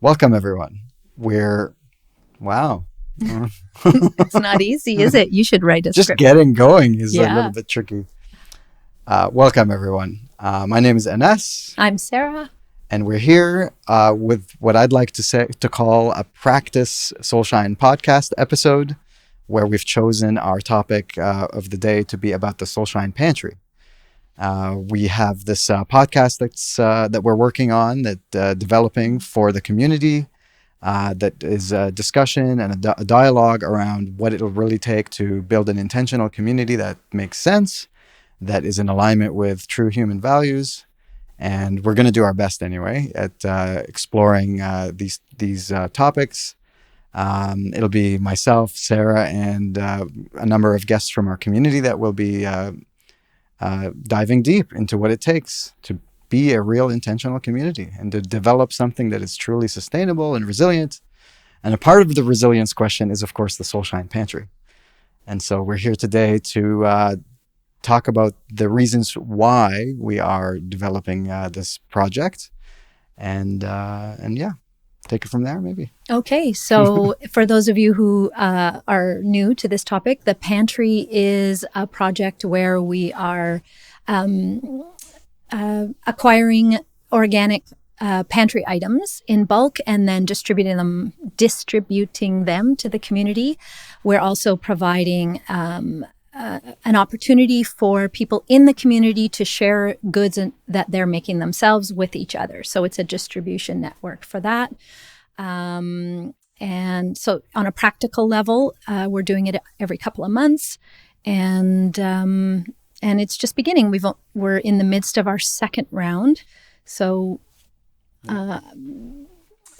Welcome, everyone. Wow. It's not easy, is it? You should write a Just script. getting going is a little Yeah. bit tricky. Welcome, everyone. My name is Enes, I'm Sarah. and we're here with what I'd like to call a practice Soulshine podcast episode, where we've chosen our topic of the day to be about the Soulshine Pantry. We have this podcast that we're working on, developing for the community. That is a discussion and a dialogue around what it'll really take to build an intentional community that makes sense, that is in alignment with true human values. And we're going to do our best anyway at exploring these topics. It'll be myself, Sarah, and a number of guests from our community that will be diving deep into what it takes to be a real intentional community and to develop something that is truly sustainable and resilient. And a part of the resilience question is, of course, the Soulshine Pantry. And so we're here today to talk about the reasons why we are developing this project. And yeah, take it from there, maybe. Okay, so for those of you who are new to this topic, the pantry is a project where we are acquiring organic pantry items in bulk and then distributing them to the community. We're also providing an opportunity for people in the community to share goods that they're making themselves with each other. So it's a distribution network for that. And so on a practical level, we're doing it every couple of months, and it's just beginning. We're in the midst of our second round. So,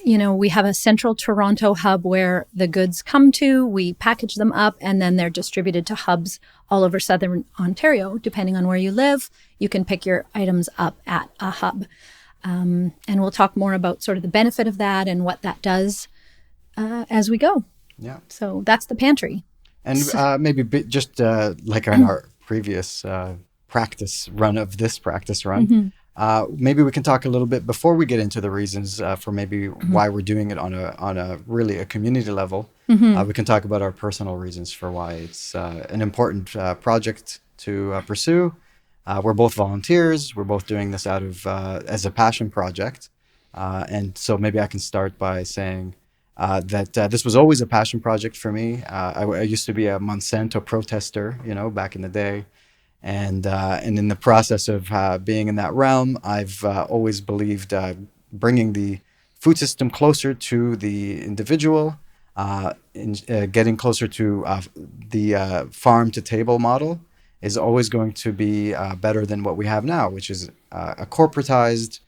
we have a central Toronto hub where the goods come to, we package them up, and then they're distributed to hubs all over Southern Ontario. Depending on where you live, you can pick your items up at a hub. And we'll talk more about sort of the benefit of that and what that does as we go. Yeah. So that's the pantry. And maybe just like in our previous practice run, maybe we can talk a little bit before we get into the reasons for maybe why we're doing it on a really a community level. We can talk about our personal reasons for why it's an important project to pursue. We're both volunteers. We're both doing this out of as a passion project. And so maybe I can start by saying that this was always a passion project for me. I used to be a Monsanto protester, back in the day. And in the process of being in that realm, I've always believed bringing the food system closer to the individual, getting closer to the farm to table model is always going to be better than what we have now, which is a corporatized,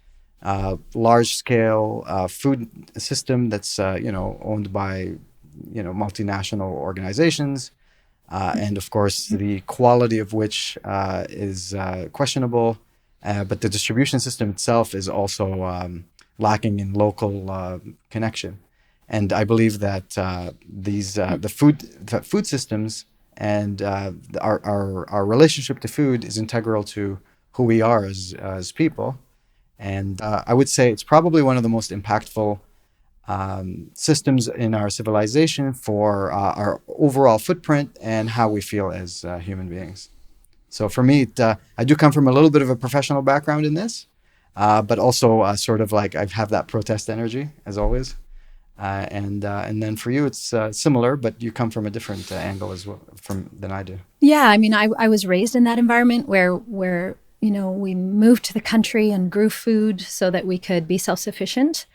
large-scale food system that's owned by multinational organizations, and of course the quality of which is questionable. But the distribution system itself is also lacking in local connection. And I believe that the food systems and our relationship to food is integral to who we are as people. And I would say it's probably one of the most impactful systems in our civilization for our overall footprint and how we feel as human beings. So for me, I do come from a little bit of a professional background in this, but also sort of like I have that protest energy, as always. And then for you, it's similar, but you come from a different angle as well than I do. Yeah, I mean, I was raised in that environment where we moved to the country and grew food so that we could be self-sufficient.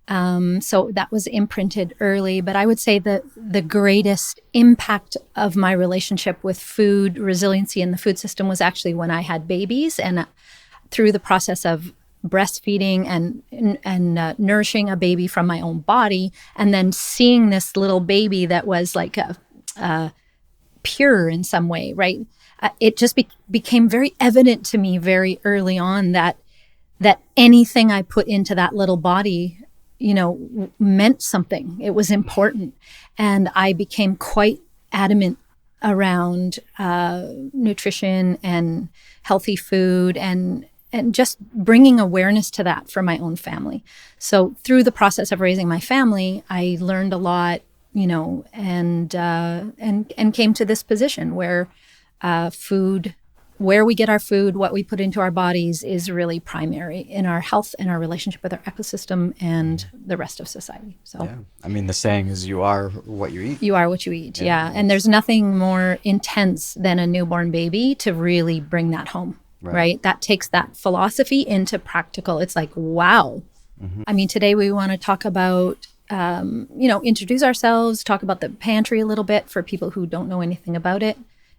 So that was imprinted early. But I would say that the greatest impact of my relationship with food, resiliency in the food system, was actually when I had babies, and through the process of breastfeeding and nourishing a baby from my own body, and then seeing this little baby that was like pure in some way, right? It just became very evident to me very early on that anything I put into that little body, meant something. It was important. And I became quite adamant around nutrition and healthy food and just bringing awareness to that for my own family. So through the process of raising my family, I learned a lot, and came to this position where food, where we get our food, what we put into our bodies is really primary in our health and our relationship with our ecosystem and the rest of society. So Yeah. I mean, the saying is you are what you eat. you are what you eat. Yeah. And there's nothing more intense than a newborn baby to really bring that home, right? That takes that philosophy into practical. It's like, wow. I mean, today we want to talk about, introduce ourselves, talk about the pantry a little bit for people who don't know anything about it.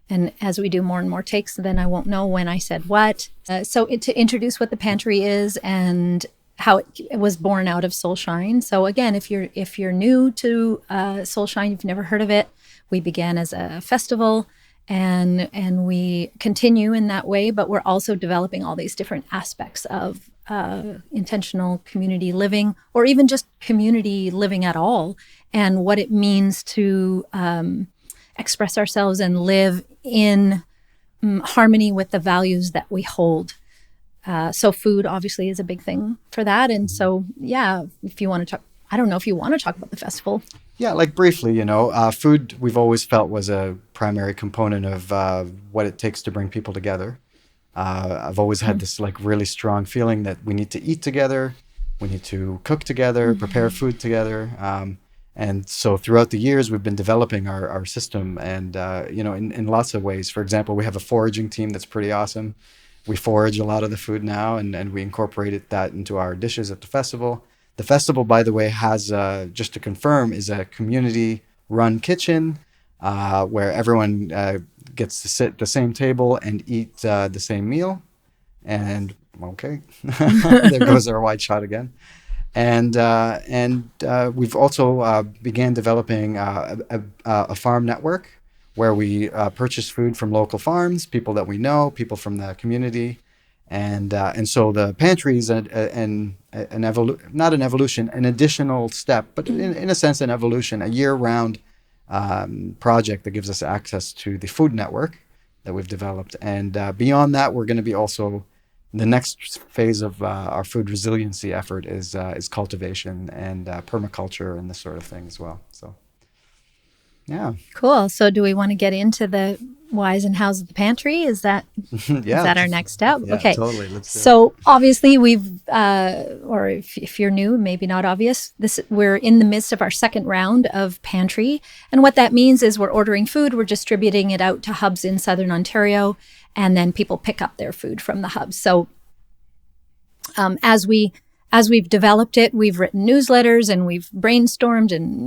And as we do more and more takes, then I won't know when I said what. To introduce what the pantry is and how it was born out of Soulshine. So again, if you're new to Soulshine, you've never heard of it, we began as a festival, and we continue in that way. But we're also developing all these different aspects of intentional community living, or even just community living at all, and what it means to express ourselves and live in harmony with the values that we hold. So food obviously is a big thing for that. And so, yeah, if you want to talk, I don't know if you want to talk about the festival. Yeah, like briefly, food we've always felt was a primary component of what it takes to bring people together. I've always had this like really strong feeling that we need to eat together, we need to cook together, prepare food together. And so throughout the years, we've been developing our system and, in lots of ways. For example, we have a foraging team that's pretty awesome. We forage a lot of the food now, and we incorporated that into our dishes at the festival. The festival, by the way, has, just to confirm, is a community-run kitchen where everyone gets to sit at the same table and eat the same meal. And, okay, there goes our wide shot again. And we've also began developing a farm network where we purchase food from local farms, people that we know, people from the community, and so the pantry is not an evolution, an additional step, but in a sense an evolution, a year-round project that gives us access to the food network that we've developed, and beyond that, we're going to be also. The next phase of our food resiliency effort is cultivation and permaculture and this sort of thing as well. So, yeah. Cool. So do we want to get into the whys and hows of the pantry? Is that is that our next step? Yeah, okay. Totally. Let's do so obviously we've, or if you're new, maybe not obvious, we're in the midst of our second round of pantry. And what that means is we're ordering food, we're distributing it out to hubs in Southern Ontario, and then people pick up their food from the hubs. So as we've developed it, we've written newsletters and we've brainstormed and,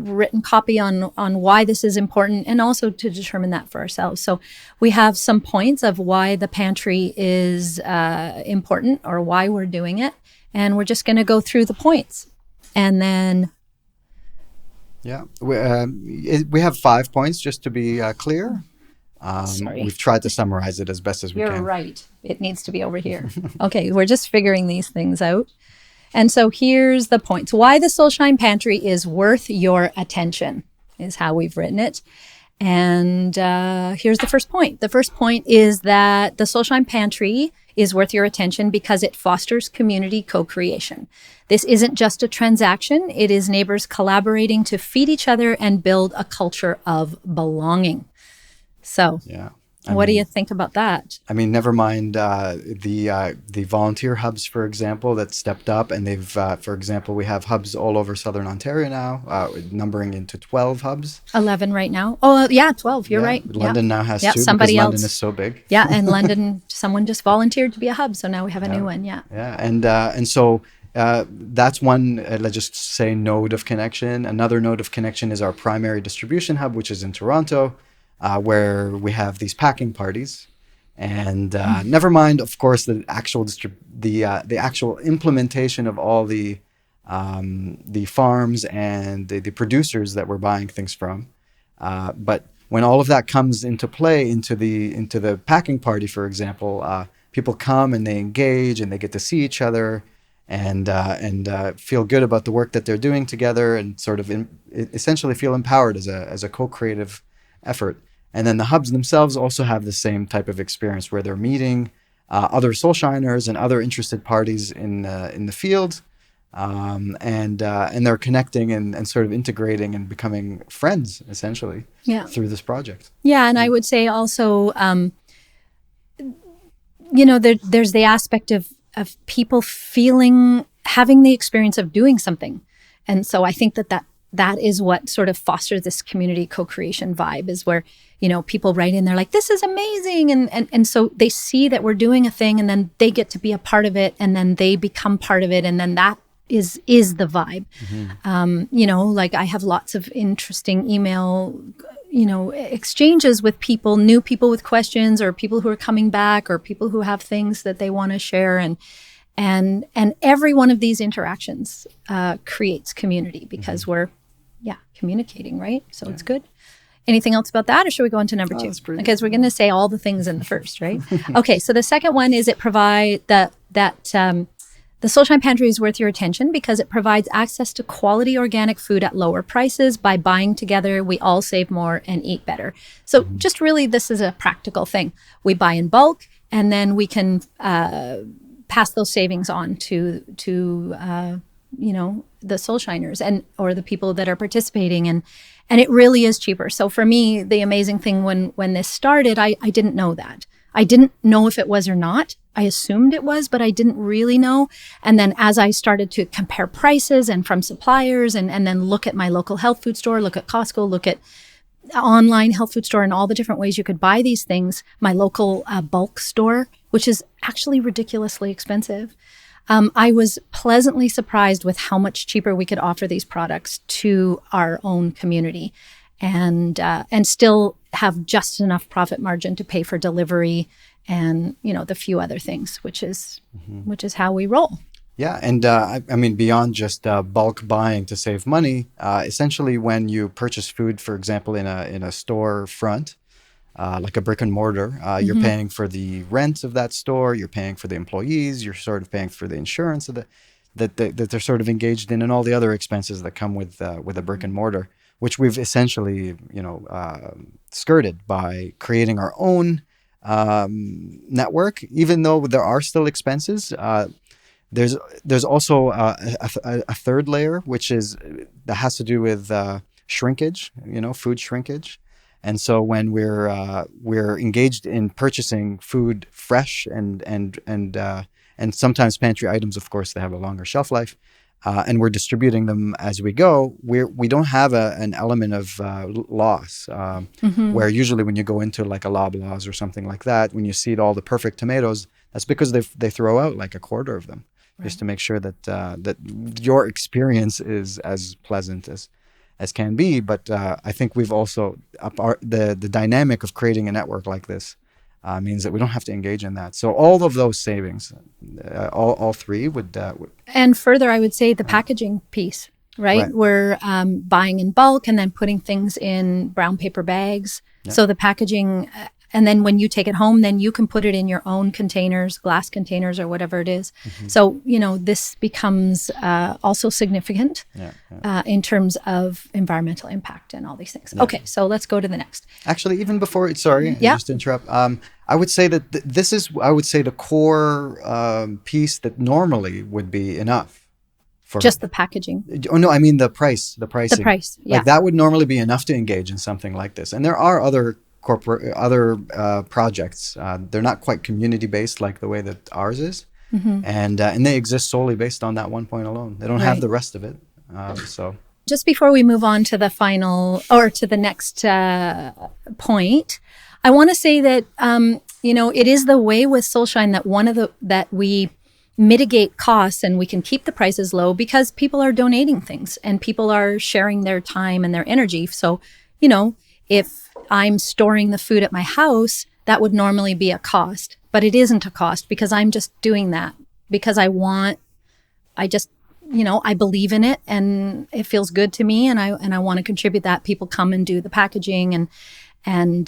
written copy on why this is important, and also to determine that for ourselves. So we have some points of why the pantry is important or why we're doing it. And we're just going to go through the points. And then... Yeah, we have 5 points, just to be clear. We've tried to summarize it as best as we can. You're right. It needs to be over here. Okay, we're just figuring these things out. And so here's the points. Why the Soulshine Pantry is worth your attention is how we've written it. And here's the first point. The first point is that the Soulshine Pantry is worth your attention because it fosters community co-creation. This isn't just a transaction. It is neighbors collaborating to feed each other and build a culture of belonging. So, yeah. What do you think about that? I mean, never mind the volunteer hubs, for example, that stepped up. And they've, for example, we have hubs all over Southern Ontario now, numbering into 12 hubs. 11 right now. Oh, yeah, 12. You're right. London now has 2 somebody because else. London is so big. Yeah, and London, someone just volunteered to be a hub. So now we have a new one, yeah. Yeah, and so that's one, let's just say, node of connection. Another node of connection is our primary distribution hub, which is in Toronto. Where we have these packing parties, and never mind, of course, the actual the actual implementation of all the farms and the producers that we're buying things from. But when all of that comes into play into the packing party, for example, people come and they engage and they get to see each other and feel good about the work that they're doing together, and sort of essentially feel empowered as a co-creative effort. And then the hubs themselves also have the same type of experience where they're meeting other Soulshiners and other interested parties in the field. And they're connecting and sort of integrating and becoming friends essentially through this project. Yeah, and I would say also, there's the aspect of people having the experience of doing something, and so I think that is what sort of fosters this community co-creation vibe, is where people write in, they're like, this is amazing, and so they see that we're doing a thing, and then they get to be a part of it, and then they become part of it, and then that is the vibe. Like I have lots of interesting email, exchanges with people, new people with questions, or people who are coming back, or people who have things that they want to share. And every one of these interactions creates community because we're communicating, right? So it's good. Anything else about that, or should we go on to number 2? Because we're going to say all the things in the first, right? Okay, so the second one is it provide the Soulshine Pantry is worth your attention because it provides access to quality organic food at lower prices. By buying together, we all save more and eat better. So just really, this is a practical thing. We buy in bulk, and then we can pass those savings on to the Soulshiners or the people that are participating, and it really is cheaper. So for me, the amazing thing when this started, I didn't know that. I didn't know if it was or not. I assumed it was, but I didn't really know. And then as I started to compare prices and from suppliers and then look at my local health food store, look at Costco, look at online health food store and all the different ways you could buy these things, my local bulk store, which is actually ridiculously expensive. I was pleasantly surprised with how much cheaper we could offer these products to our own community and still have just enough profit margin to pay for delivery and the few other things, which is how we roll. Yeah, and I mean, beyond just bulk buying to save money, essentially when you purchase food, for example, in a store front, like a brick and mortar, you're paying for the rent of that store, you're paying for the employees, you're sort of paying for the insurance of that they're sort of engaged in, and all the other expenses that come with a brick and mortar, which we've essentially skirted by creating our own network. Even though there are still expenses, there's also a third layer, which that has to do with shrinkage, food shrinkage. And so when we're engaged in purchasing food fresh and sometimes pantry items, of course, they have a longer shelf life, and we're distributing them as we go, we don't have an element of loss, where usually when you go into like a Loblaws or something like that, when you see all the perfect tomatoes, that's because they throw out like a quarter of them, just to make sure that your experience is as pleasant as can be. But I think we've also the dynamic of creating a network like this means that we don't have to engage in that. So all of those savings, all three would. And further, I would say the packaging piece, right? We're buying in bulk and then putting things in brown paper bags. Yeah. So the packaging, and then when you take it home, then you can put it in your own containers, glass containers or whatever it is. So, this becomes also significant in terms of environmental impact and all these things. Yeah. Okay, so let's go to the next. Actually, even before, just to interrupt, I would say that this is, the core piece that normally would be enough. For just the packaging. Oh, no, I mean the pricing. The price, yeah. Like that would normally be enough to engage in something like this. And there are other projects. They're not quite community-based like the way that ours is. And they exist solely based on that one point alone. They don't have the rest of it. So just before we move on to the final or to the next point, I want to say that, it is the way with Soulshine that we mitigate costs and we can keep the prices low because people are donating things and people are sharing their time and their energy. So, if I'm storing the food at my house, that would normally be a cost, but it isn't a cost because I'm just doing that because I believe in it and it feels good to me and I want to contribute that. People come and do the packaging and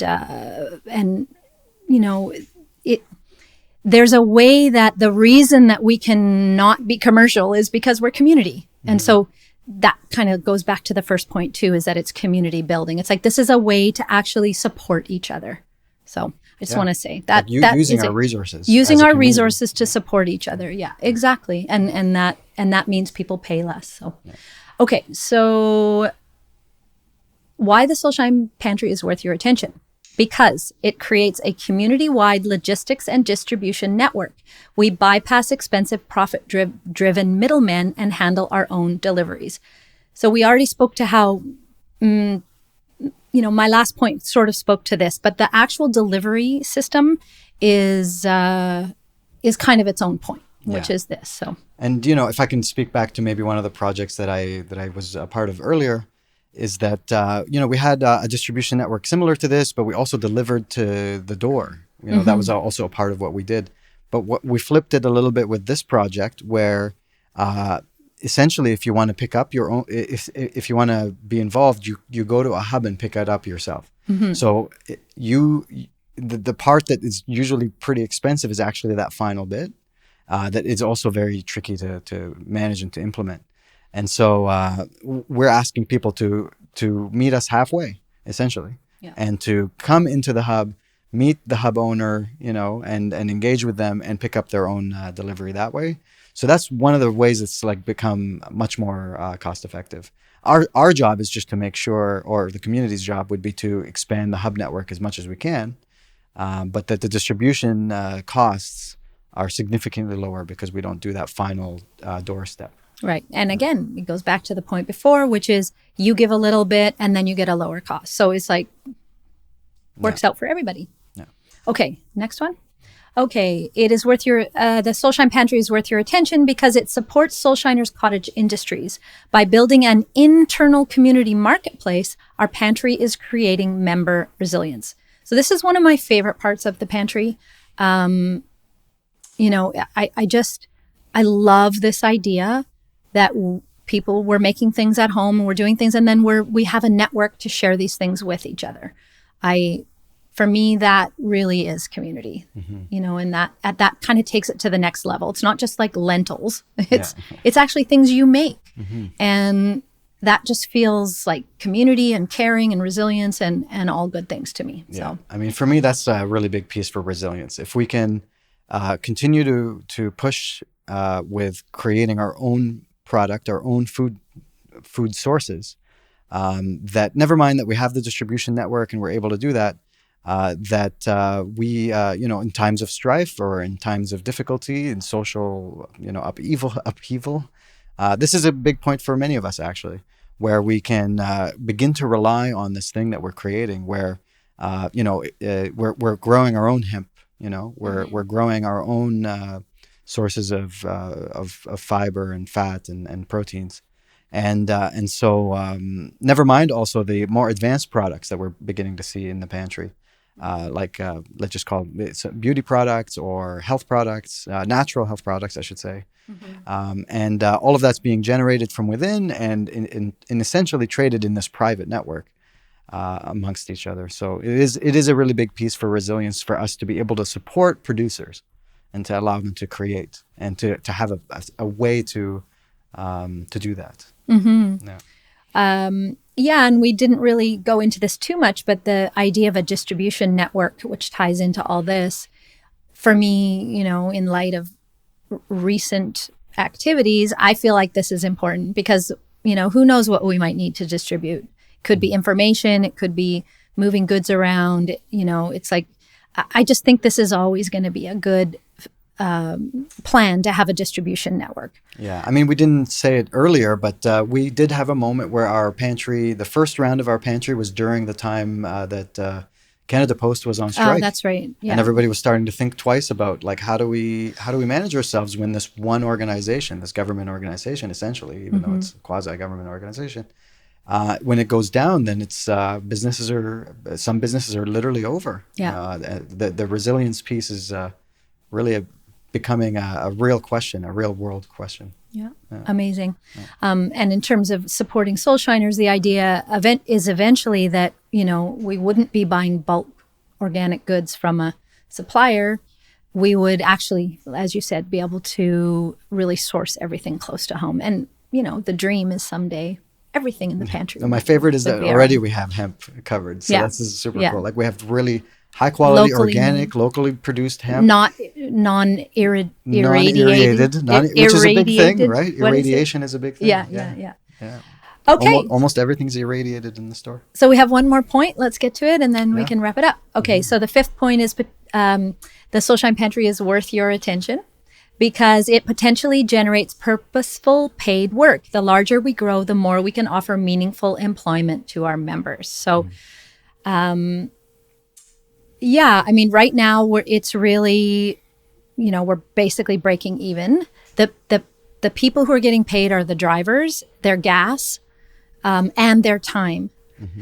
there's a way that the reason that we can not be commercial is because we're community. And so that kind of goes back to the first point too, is that it's community building. It's like, this is a way to actually support each other. So, I just want to say that using our resources, using our resources to support each other. Yeah, exactly. And that means people pay less. So, okay. So why the Soulshine Pantry is worth your attention? Because it creates a community-wide logistics and distribution network. We bypass expensive profit-driven middlemen and handle our own deliveries. So we already spoke to how, my last point sort of spoke to this, but the actual delivery system is kind of its own point, which is this. So, and if I can speak back to maybe one of the projects that I was a part of earlier, is that we had a distribution network similar to this, but we also delivered to the door. That was also a part of what we did. But what we flipped it a little bit with this project, where essentially, if you want to pick up your own, if you want to be involved, you go to a hub and pick it up yourself. So the part that is usually pretty expensive is actually that final bit that is also very tricky to manage and to implement. And so we're asking people to meet us halfway, essentially, and to come into the hub, meet the hub owner, and engage with them and pick up their own delivery that way. So that's one of the ways it's become much more cost effective. Our job is just to make sure, or the community's job would be to expand the hub network as much as we can, but that the distribution costs are significantly lower because we don't do that final doorstep. Right. And again, it goes back to the point before, which is you give a little bit and then you get a lower cost. So it's works out for everybody. Yeah. Okay. Next one. Okay. It is worth the Soulshine Pantry is worth your attention because it supports Soulshiners' cottage industries. By building an internal community marketplace, our pantry is creating member resilience. So this is one of my favorite parts of the pantry. I love this idea that people were making things at home and we're doing things, and then we have a network to share these things with each other. For me, that really is community, and that kind of takes it to the next level. It's not just like lentils. It's actually things you make. And that just feels like community and caring and resilience and all good things to me. Yeah. So, I mean, for me, that's a really big piece for resilience. If we can continue to push with creating our own product, our own food sources, that never mind that we have the distribution network and we're able to do that, we in times of strife or in times of difficulty and social upheaval, this is a big point for many of us actually, where we can begin to rely on this thing that we're creating, where we're growing our own hemp, we're growing our own sources of fiber and fat and proteins. And so never mind also the more advanced products that we're beginning to see in the pantry, let's just call it beauty products or health products, natural health products, I should say. And all of that's being generated from within and essentially traded in this private network amongst each other. So it is a really big piece for resilience for us to be able to support producers and to allow them to create and to have a way to do that. And we didn't really go into this too much, but the idea of a distribution network, which ties into all this, for me, in light of recent activities, I feel like this is important because, who knows what we might need to distribute. It could be information, it could be moving goods around, it's like, I just think this is always going to be a good plan to have a distribution network. Yeah, I mean, we didn't say it earlier, but we did have a moment where our pantry, the first round of our pantry was during the time that Canada Post was on strike. Oh, that's right. Yeah. And everybody was starting to think twice about how do we manage ourselves when this one organization, this government organization, essentially, even though it's a quasi-government organization, when it goes down, then it's some businesses are literally over. Yeah. The resilience piece is really becoming a real question, a real world question. Yeah. Amazing. Yeah. And in terms of supporting Soulshiners, the idea is eventually that, we wouldn't be buying bulk organic goods from a supplier. We would actually, as you said, be able to really source everything close to home. And, the dream is someday everything in the pantry. And my favorite is that already we have hemp covered. So that's super cool. We have really High quality, locally organic, made, locally produced hemp. not non-irradiated, Which is a big thing, irradiated. right? What is it? Irradiation is a big thing. Yeah, Yeah. yeah, yeah. Yeah. Okay, Almost everything's irradiated in the store. so we have one more point. Let's get to it, and then we Yeah. can wrap it up. Okay, so the fifth point is the Soulshine Pantry is worth your attention because it potentially generates purposeful paid work. The larger we grow, the more we can offer meaningful employment to our members. So, yeah, I mean, right now it's really, we're basically breaking even. The people who are getting paid are the drivers, their gas, and their time.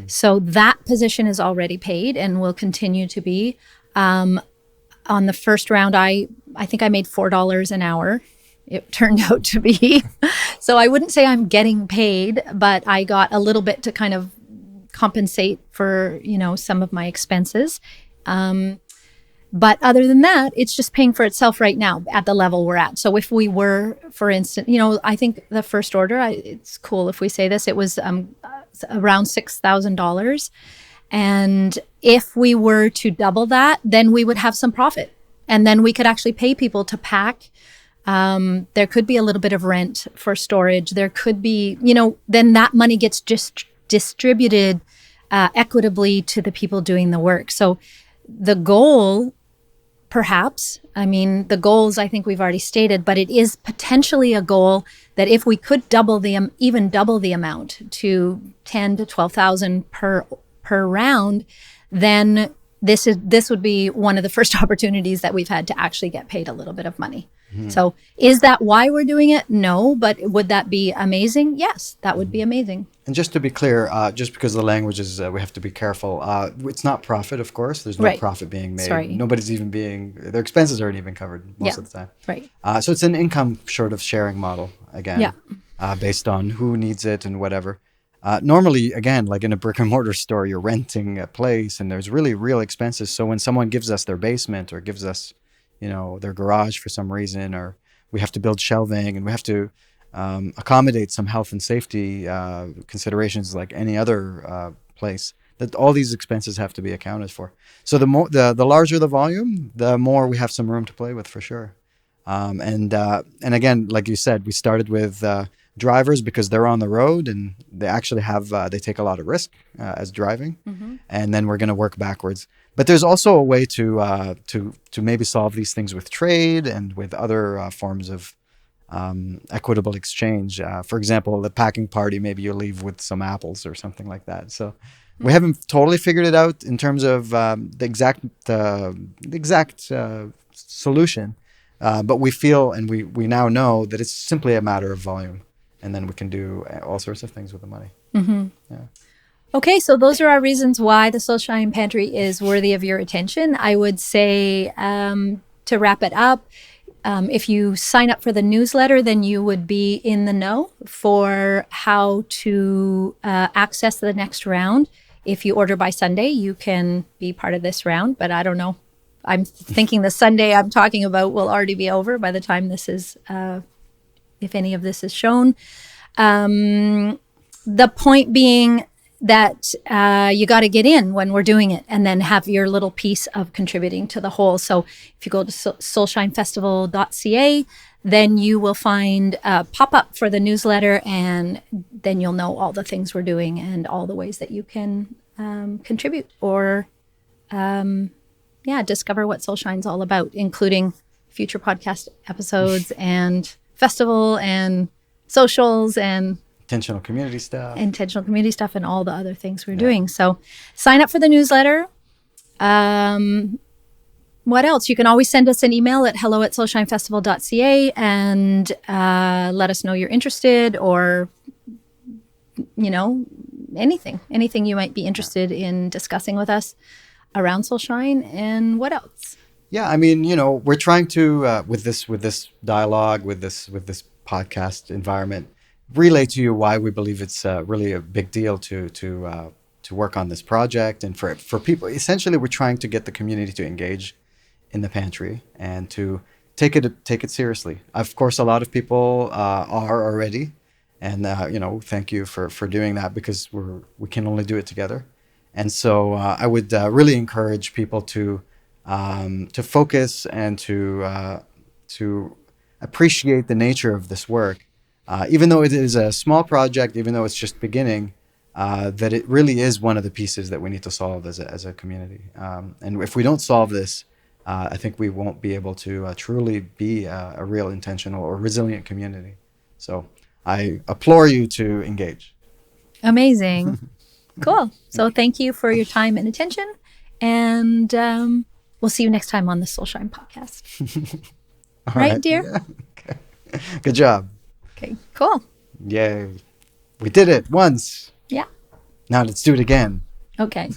So that position is already paid and will continue to be. On the first round, I think I made $4 an hour. It turned out to be. So I wouldn't say I'm getting paid, but I got a little bit to kind of compensate for, some of my expenses. But other than that, it's just paying for itself right now at the level we're at. So if we were, for instance, I think the first order, it's cool if we say this, it was around $6,000. And if we were to double that, then we would have some profit. And then we could actually pay people to pack. There could be a little bit of rent for storage. There could be, then that money gets just distributed equitably to the people doing the work. So the goal, perhaps, the goals I think we've already stated, but it is potentially a goal that if we could even double the amount to 10 to 12,000 per round, then this would be one of the first opportunities that we've had to actually get paid a little bit of money. So is that why we're doing it? No, but would that be amazing? Yes, that would be amazing. And just to be clear, just because the language is, we have to be careful. It's not profit, of course. There's no profit being made. Sorry. Nobody's even their expenses aren't even covered most of the time. Right. So it's an income sort of sharing model, again, based on who needs it and whatever. Normally, again, like in a brick and mortar store, you're renting a place and there's really real expenses. So when someone gives us their basement or gives us, their garage for some reason, or we have to build shelving and we have to accommodate some health and safety considerations like any other place, that all these expenses have to be accounted for. So the larger the volume, the more we have some room to play with, for sure. And again, like you said, we started with drivers because they're on the road and they actually they take a lot of risk as driving, and then we're going to work backwards. But there's also a way to maybe solve these things with trade and with other forms of equitable exchange. For example, the packing party, maybe you leave with some apples or something like that. So we haven't totally figured it out in terms of the exact solution, but we feel and we now know that it's simply a matter of volume, and then we can do all sorts of things with the money. Yeah. Okay, so those are our reasons why the Soulshine Pantry is worthy of your attention. I would say, to wrap it up, if you sign up for the newsletter, then you would be in the know for how to access the next round. If you order by Sunday, you can be part of this round, but I don't know. I'm thinking the Sunday I'm talking about will already be over by the time this is, if any of this is shown. The point being that you got to get in when we're doing it and then have your little piece of contributing to the whole. So if you go to soulshinefestival.ca, then you will find a pop-up for the newsletter, and then you'll know all the things we're doing and all the ways that you can contribute or discover what Soulshine's all about, including future podcast episodes and festival and socials and Intentional community stuff and all the other things we're doing. So sign up for the newsletter. What else? You can always send us an email at hello@soulshinefestival.ca and let us know you're interested, or, anything you might be interested in discussing with us around Soulshine. And what else? Yeah, we're trying to with this dialogue, with this podcast environment, relay to you why we believe it's really a big deal to work on this project, and for people. Essentially, we're trying to get the community to engage in the pantry and to take it seriously. Of course, a lot of people are already, and thank you for doing that, because we can only do it together. And so I would really encourage people to focus and to appreciate the nature of this work, even though it is a small project, even though it's just beginning. That it really is one of the pieces that we need to solve as a community. And if we don't solve this, I think we won't be able to truly be a real intentional or resilient community. So I implore you to engage. Amazing. Cool. So thank you for your time and attention. And we'll see you next time on the Soulshine podcast. All right, dear? Yeah. Okay. Good job. Okay, cool. Yay. We did it once. Yeah. Now let's do it again. Okay.